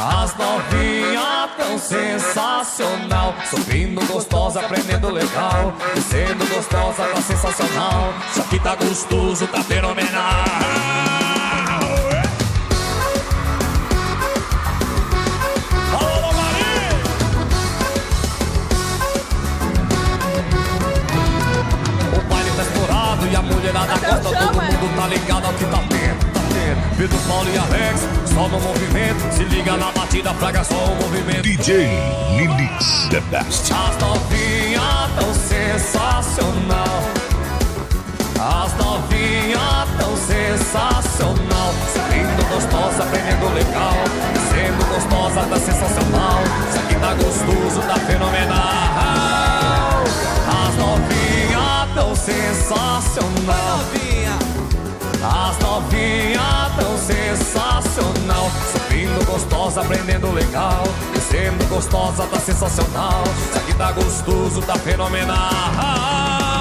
As novinhas tão sensacional, subindo gostosa, aprendendo legal, descendo gostosa, tá sensacional. Isso aqui tá gostoso, tá fenomenal. Alô, Maria! O baile tá estourado e a mulherada gosta, todo mundo tá ligado ao que tá tendo. Pedro, Paulo e Alex, só no movimento. Se liga na batida, fraga só o movimento. DJ Lilix, the best. As novinhas tão sensacional. As novinhas tão sensacional. Subindo gostosa, aprendendo legal, sendo gostosa, tá sensacional. Isso aqui tá gostoso, tá fenomenal. As novinhas tão sensacional. As novinhas tão sensacional, subindo gostosa, aprendendo legal, descendo gostosa, tá sensacional. Isso aqui tá gostoso, tá fenomenal.